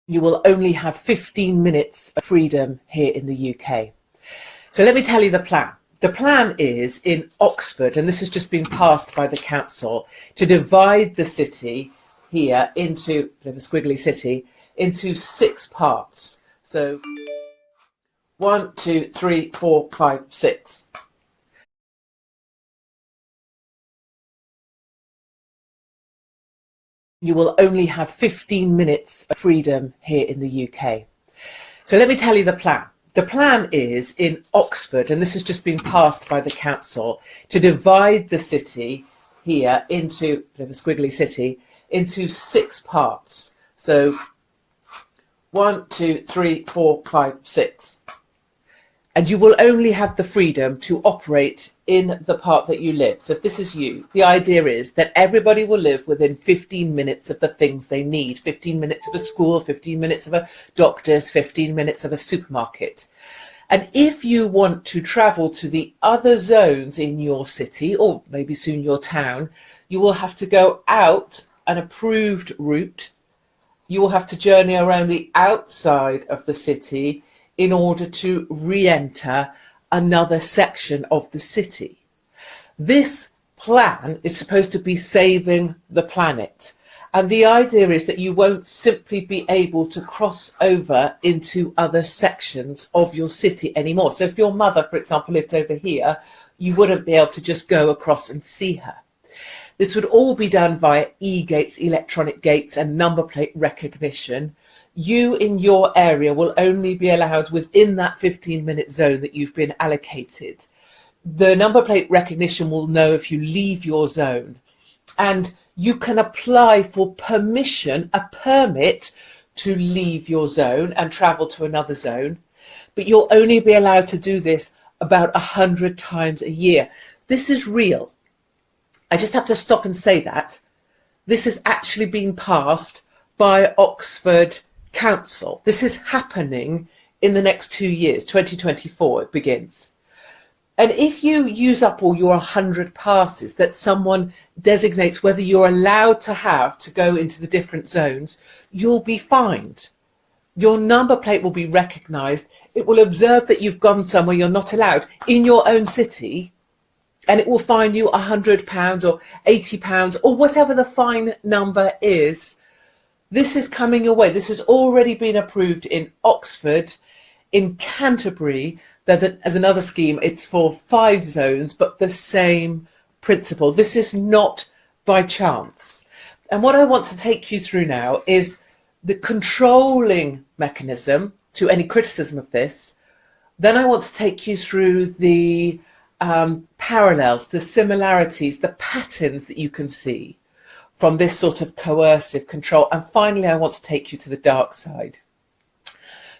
you will only have 15 minutes of freedom here in the UK. So let me tell you the plan. The plan is in Oxford, and this has just been passed by the council, to divide the city here into, a bit of a squiggly city, into 6 parts. So 1, 2, 3, 4, 5, 6. You will only have 15 minutes of freedom here in the UK. So let me tell you the plan. The plan is in Oxford, and this has just been passed by the council, to divide the city here into, a bit of a squiggly city, into 6 parts. So 1, 2, 3, 4, 5, 6. And you will only have the freedom to operate in the part that you live. So if this is you, the idea is that everybody will live within 15 minutes of the things they need. 15 minutes of a school, 15 minutes of a doctor's, 15 minutes of a supermarket. And if you want to travel to the other zones in your city, or maybe soon your town, you will have to go out an approved route. You will have to journey around the outside of the city in order to re-enter another section of the city. This plan is supposed to be saving the planet. And the idea is that you won't simply be able to cross over into other sections of your city anymore. So if your mother, for example, lived over here, you wouldn't be able to just go across and see her. This would all be done via e-gates, electronic gates, and number plate recognition. You in your area will only be allowed within that 15-minute zone that you've been allocated. The number plate recognition will know if you leave your zone, and you can apply for permission, a permit to leave your zone and travel to another zone, but you'll only be allowed to do this about 100 times a year. This is real. I just have to stop and say that. This has actually been passed by Oxford Council. This is happening in the next 2 years, 2024 it begins. And if you use up all your 100 passes that someone designates whether you're allowed to have to go into the different zones, you'll be fined. Your number plate will be recognised. It will observe that you've gone somewhere you're not allowed in your own city, and it will fine you £100 or £80 or whatever the fine number is. This is coming your way. This has already been approved in Oxford, in Canterbury. As another scheme, it's for 5 zones, but the same principle. This is not by chance. And what I want to take you through now is the controlling mechanism to any criticism of this. Then I want to take you through the parallels, the similarities, the patterns that you can see from this sort of coercive control. And finally, I want to take you to the dark side.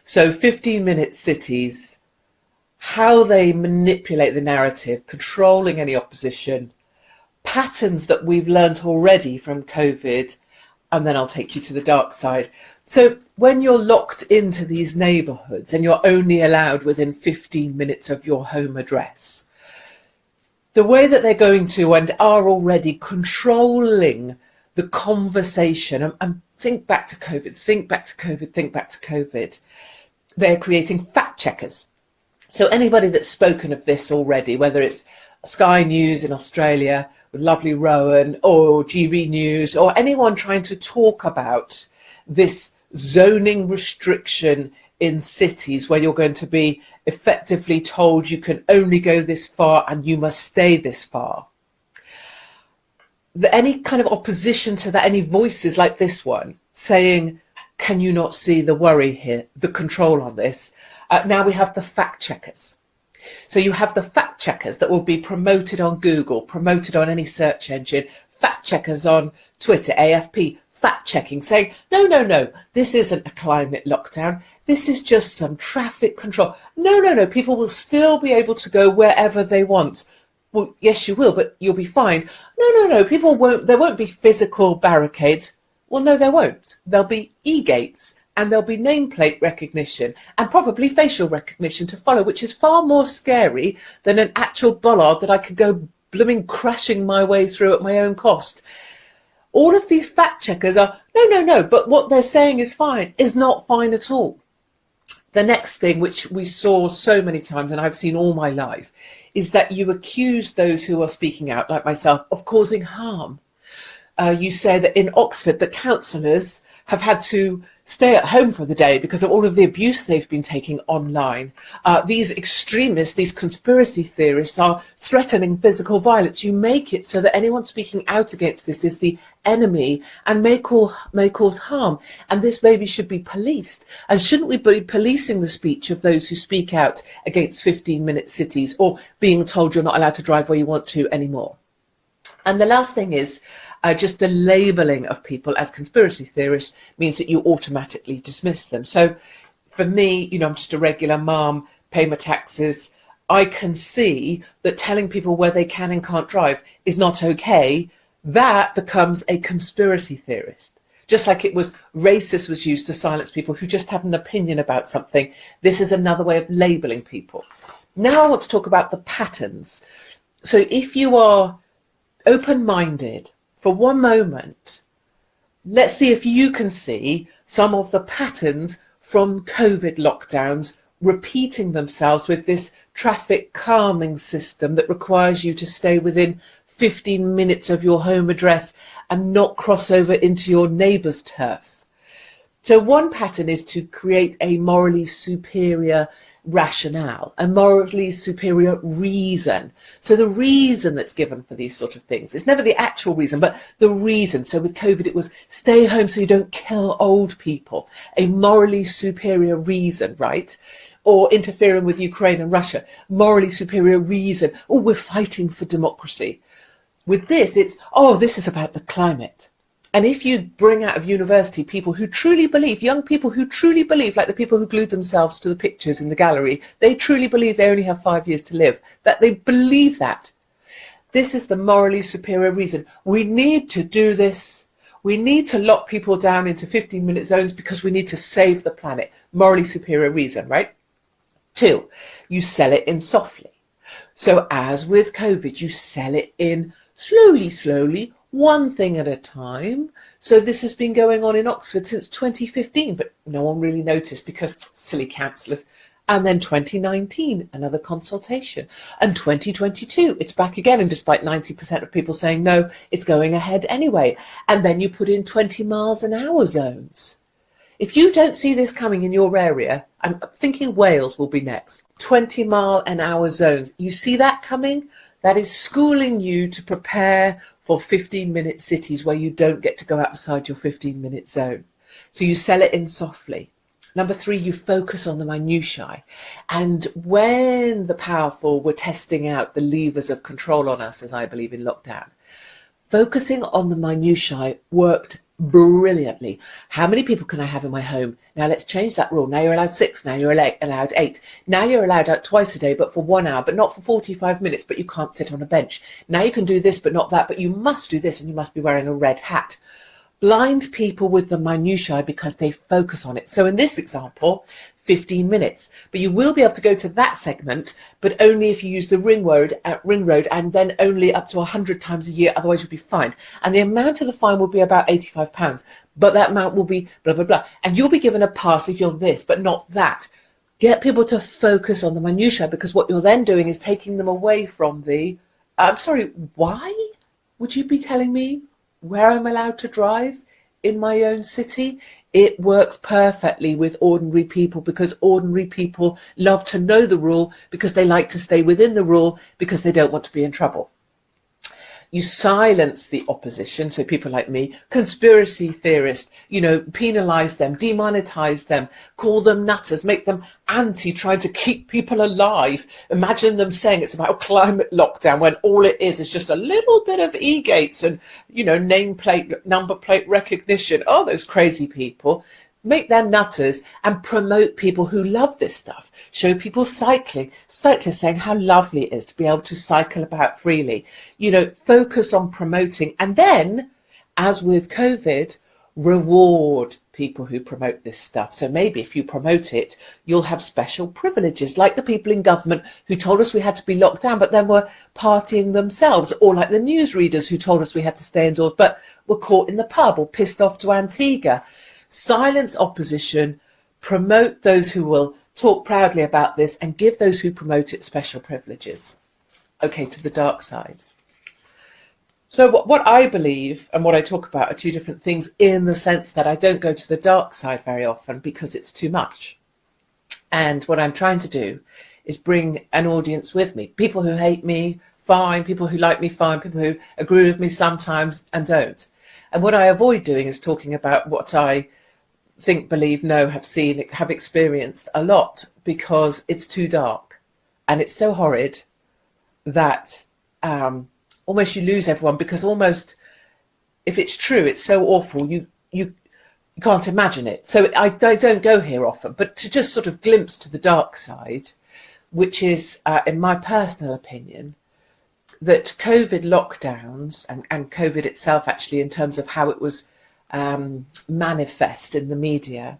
So 15-minute cities, how they manipulate the narrative, controlling any opposition, patterns that we've learnt already from COVID, and then I'll take you to the dark side. So when you're locked into these neighbourhoods and you're only allowed within 15 minutes of your home address, the way that they're going to and are already controlling the conversation, and think back to COVID, think back to COVID, think back to COVID, they're creating fact checkers. So anybody that's spoken of this already, whether it's Sky News in Australia with lovely Rowan, or GB News, or anyone trying to talk about this zoning restriction in cities where you're going to be effectively told you can only go this far and you must stay this far. Any kind of opposition to that, any voices like this one saying, can you not see the worry here, the control on this? Now we have the fact checkers. So you have the fact checkers that will be promoted on Google, promoted on any search engine, fact checkers on Twitter, AFP, fact checking, saying, no, this isn't a climate lockdown. This is just some traffic control. No, people will still be able to go wherever they want. Well, yes, you will, but you'll be fine. No, there won't be physical barricades. Well, no, there won't. There'll be e-gates. And there'll be nameplate recognition and probably facial recognition to follow, which is far more scary than an actual bollard that I could go blooming crashing my way through at my own cost. All of these fact checkers are, no, but what they're saying is fine, is not fine at all. The next thing, which we saw so many times, and I've seen all my life, is that you accuse those who are speaking out, like myself, of causing harm. You say that in Oxford, the counsellors have had to stay at home for the day because of all of the abuse they've been taking online. These extremists, these conspiracy theorists are threatening physical violence. You make it so that anyone speaking out against this is the enemy and may cause harm. And this maybe should be policed. And shouldn't we be policing the speech of those who speak out against 15-minute cities or being told you're not allowed to drive where you want to anymore? And the last thing is, just the labelling of people as conspiracy theorists means that you automatically dismiss them. So for me, I'm just a regular mum, pay my taxes. I can see that telling people where they can and can't drive is not okay. That becomes a conspiracy theorist. Just like it was racist was used to silence people who just had an opinion about something. This is another way of labelling people. Now I want to talk about the patterns. So if you are open-minded, for one moment, let's see if you can see some of the patterns from COVID lockdowns repeating themselves with this traffic calming system that requires you to stay within 15 minutes of your home address and not cross over into your neighbour's turf. So one pattern is to create a morally superior rationale, a morally superior reason. So the reason that's given for these sort of things, it's never the actual reason, but the reason. So with COVID, it was stay home so you don't kill old people, a morally superior reason, right? Or interfering with Ukraine and Russia, morally superior reason. Oh, we're fighting for democracy. With this, it's, oh, this is about the climate. And if you bring out of university people who truly believe, young people who truly believe, like the people who glued themselves to the pictures in the gallery, they truly believe they only have 5 years to live, that they believe that. This is the morally superior reason. We need to do this. We need to lock people down into 15-minute zones because we need to save the planet. Morally superior reason, right? 2, you sell it in softly. So as with COVID, you sell it in slowly, one thing at a time. So this has been going on in Oxford since 2015, but no one really noticed because silly councillors. And then 2019, another consultation. And 2022, it's back again. And despite 90% of people saying no, it's going ahead anyway. And then you put in 20 miles an hour zones. If you don't see this coming in your area, I'm thinking Wales will be next. 20 mile an hour zones. You see that coming? That is schooling you to prepare for 15-minute cities where you don't get to go outside your 15-minute zone. So you sell it in softly. Number 3, you focus on the minutiae. And when the powerful were testing out the levers of control on us, as I believe in lockdown, focusing on the minutiae worked brilliantly. How many people can I have in my home? Now let's change that rule. Now you're allowed 6. Now you're allowed 8. Now you're allowed out twice a day, but for 1 hour, but not for 45 minutes, but you can't sit on a bench. Now you can do this, but not that, but you must do this and you must be wearing a red hat. Blind people with the minutiae because they focus on it. So in this example, 15 minutes, but you will be able to go to that segment, but only if you use the ring road and then only up to 100 times a year, otherwise you'll be fined. And the amount of the fine will be about £85, but that amount will be blah, blah, blah. And you'll be given a pass if you're this, but not that. Get people to focus on the minutiae because what you're then doing is taking them away from the, I'm sorry, why would you be telling me where I'm allowed to drive in my own city? It works perfectly with ordinary people because ordinary people love to know the rule because they like to stay within the rule because they don't want to be in trouble. You silence the opposition, so people like me, conspiracy theorists, penalise them, demonetise them, call them nutters, make them anti, trying to keep people alive. Imagine them saying it's about climate lockdown when all it is just a little bit of e-gates and, nameplate, number plate recognition. Oh, those crazy people. Make them nutters and promote people who love this stuff. Show people cycling, cyclists saying how lovely it is to be able to cycle about freely. Focus on promoting. And then, as with COVID, reward people who promote this stuff. So maybe if you promote it, you'll have special privileges, like the people in government who told us we had to be locked down, but then were partying themselves, or like the newsreaders who told us we had to stay indoors, but were caught in the pub or pissed off to Antigua. Silence opposition, promote those who will talk proudly about this, and give those who promote it special privileges. Okay, to the dark side. So what I believe and what I talk about are two different things, in the sense that I don't go to the dark side very often because it's too much. And what I'm trying to do is bring an audience with me. People who hate me, fine. People who like me, fine. People who agree with me sometimes and don't. And what I avoid doing is talking about what I think, believe, know, have seen, have experienced a lot, because it's too dark and it's so horrid that almost you lose everyone, because almost if it's true, it's so awful, you can't imagine it. So I don't go here often, but to just sort of glimpse to the dark side, which is, in my personal opinion, that COVID lockdowns and COVID itself, actually, in terms of how it was manifest in the media.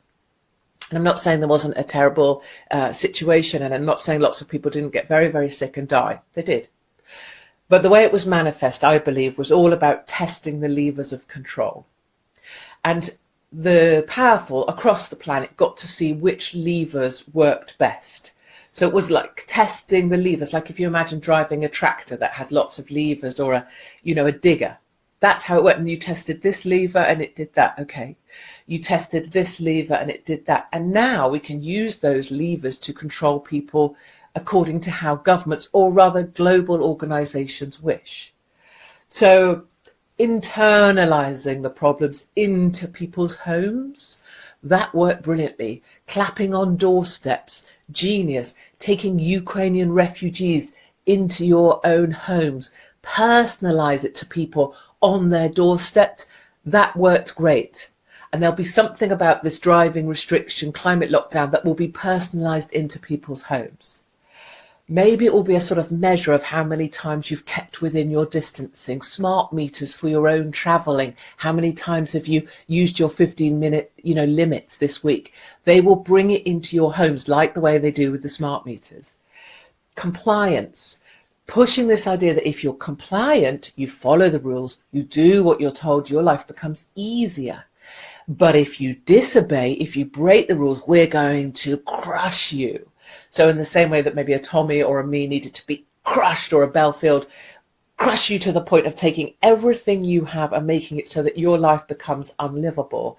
And I'm not saying there wasn't a terrible situation, and I'm not saying lots of people didn't get very, very sick and die. They did. But the way it was manifest, I believe, was all about testing the levers of control. And the powerful across the planet got to see which levers worked best. So it was like testing the levers, like if you imagine driving a tractor that has lots of levers, or a digger. That's how it went. And you tested this lever and it did that. Okay. You tested this lever and it did that. And now we can use those levers to control people according to how governments, or rather global organizations, wish. So internalizing the problems into people's homes, that worked brilliantly. Clapping on doorsteps, genius. Taking Ukrainian refugees into your own homes, personalize it to people on their doorstep, that worked great. And there'll be something about this driving restriction, climate lockdown, that will be personalized into people's homes. Maybe it will be a sort of measure of how many times you've kept within your distancing, smart meters for your own traveling. How many times have you used your 15-minute, limits this week? They will bring it into your homes, like the way they do with the smart meters. Compliance, pushing this idea that if you're compliant, you follow the rules, you do what you're told, your life becomes easier. But if you disobey, if you break the rules, we're going to crush you. So in the same way that maybe a Tommy or a me needed to be crushed, or a Belfield, crush you to the point of taking everything you have and making it so that your life becomes unlivable.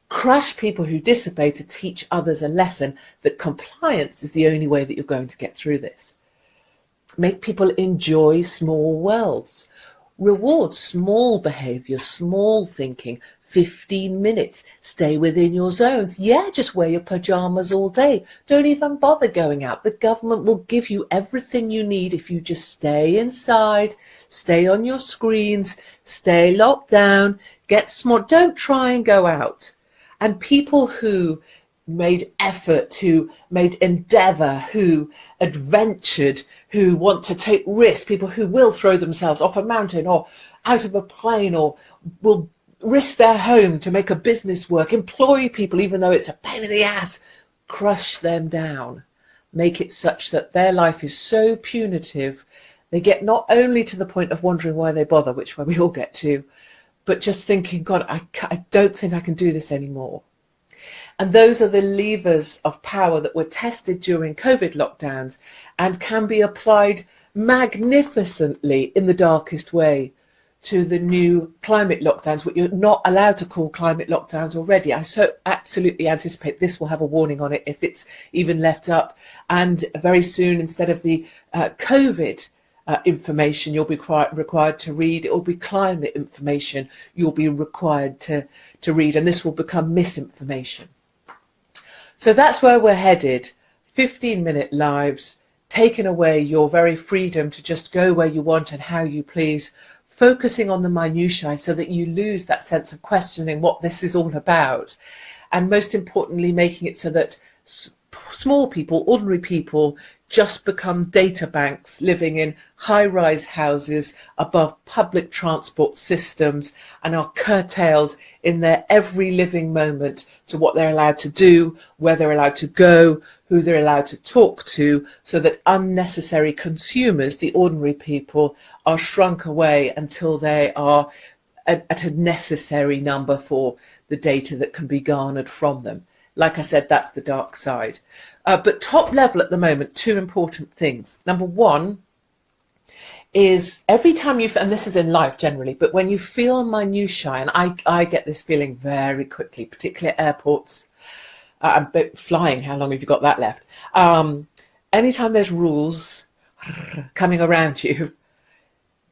Crush people who disobey to teach others a lesson that compliance is the only way that you're going to get through this. Make people enjoy small worlds. Reward small behavior, small thinking. 15 minutes. Stay within your zones. Yeah, just wear your pajamas all day. Don't even bother going out. The government will give you everything you need if you just stay inside, stay on your screens, stay locked down, get smart. Don't try and go out. And people who made effort, who made endeavour, who adventured, who want to take risks, people who will throw themselves off a mountain or out of a plane, or will risk their home to make a business work, employ people even though it's a pain in the ass, crush them down. Make it such that their life is so punitive, they get not only to the point of wondering why they bother, which we all get to, but just thinking, God, I don't think I can do this anymore. And those are the levers of power that were tested during COVID lockdowns and can be applied magnificently in the darkest way to the new climate lockdowns, which you're not allowed to call climate lockdowns already. I so absolutely anticipate this will have a warning on it if it's even left up. And very soon, instead of the COVID information you'll be required to read, it will be climate information you'll be required to read, and this will become misinformation. So that's where we're headed. 15-minute lives, taking away your very freedom to just go where you want and how you please, focusing on the minutiae so that you lose that sense of questioning what this is all about, and most importantly, making it so that small people, ordinary people, just become data banks living in high-rise houses above public transport systems and are curtailed in their every living moment to what they're allowed to do, where they're allowed to go, who they're allowed to talk to, so that unnecessary consumers, the ordinary people, are shrunk away until they are at a necessary number for the data that can be garnered from them. Like I said, that's the dark side. But top level at the moment, two important things. Number one is every time and this is in life generally, but when you feel minutiae, and I get this feeling very quickly, particularly at airports, flying, how long have you got that left? Anytime there's rules coming around you,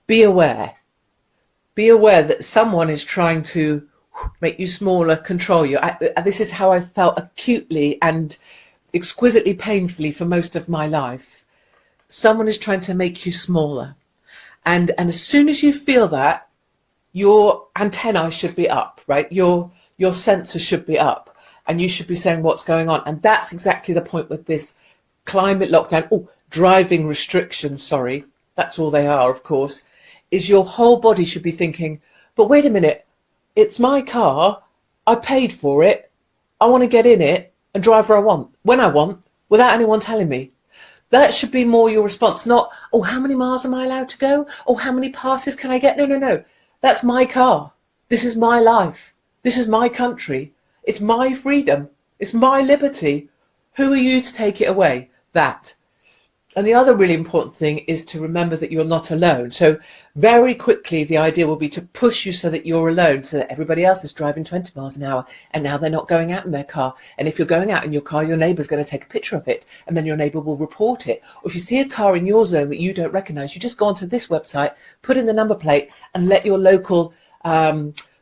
be aware. Be aware that someone is trying to make you smaller, control you. This is how I felt acutely and exquisitely painfully for most of my life. Someone is trying to make you smaller. And as soon as you feel that, your antennae should be up, right? Your sensors should be up, and you should be saying what's going on. And that's exactly the point with this climate lockdown, driving restrictions, sorry, that's all they are, of course, is your whole body should be thinking, but wait a minute, it's my car, I paid for it, I want to get in it and drive where I want, when I want, without anyone telling me. That should be more your response, not, oh, how many miles am I allowed to go? Oh, how many passes can I get? No. That's my car. This is my life. This is my country. It's my freedom. It's my liberty. Who are you to take it away? That. And the other really important thing is to remember that you're not alone. So very quickly, the idea will be to push you so that you're alone, so that everybody else is driving 20 miles an hour. And now they're not going out in their car. And if you're going out in your car, your neighbour's going to take a picture of it. And then your neighbour will report it. Or if you see a car in your zone that you don't recognise, you just go onto this website, put in the number plate and let your local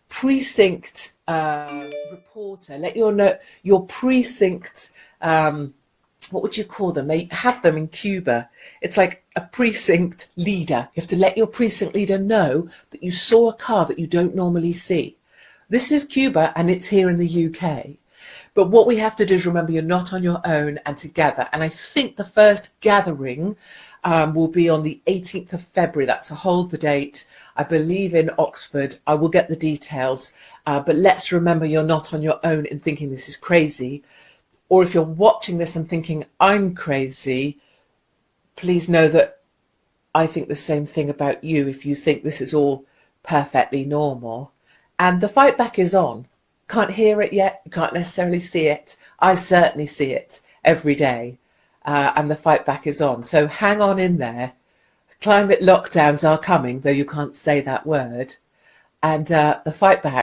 precinct reporter, let your precinct what would you call them? They have them in Cuba. It's like a precinct leader. You have to let your precinct leader know that you saw a car that you don't normally see. This is Cuba and it's here in the UK. But what we have to do is remember you're not on your own and together. And I think the first gathering will be on the 18th of February. That's a hold the date, I believe, in Oxford. I will get the details. But let's remember you're not on your own in thinking this is crazy. Or if you're watching this and thinking, I'm crazy, please know that I think the same thing about you if you think this is all perfectly normal. And the fight back is on. Can't hear it yet, you can't necessarily see it. I certainly see it every day. And the fight back is on. So hang on in there. Climate lockdowns are coming, though you can't say that word. And the fight back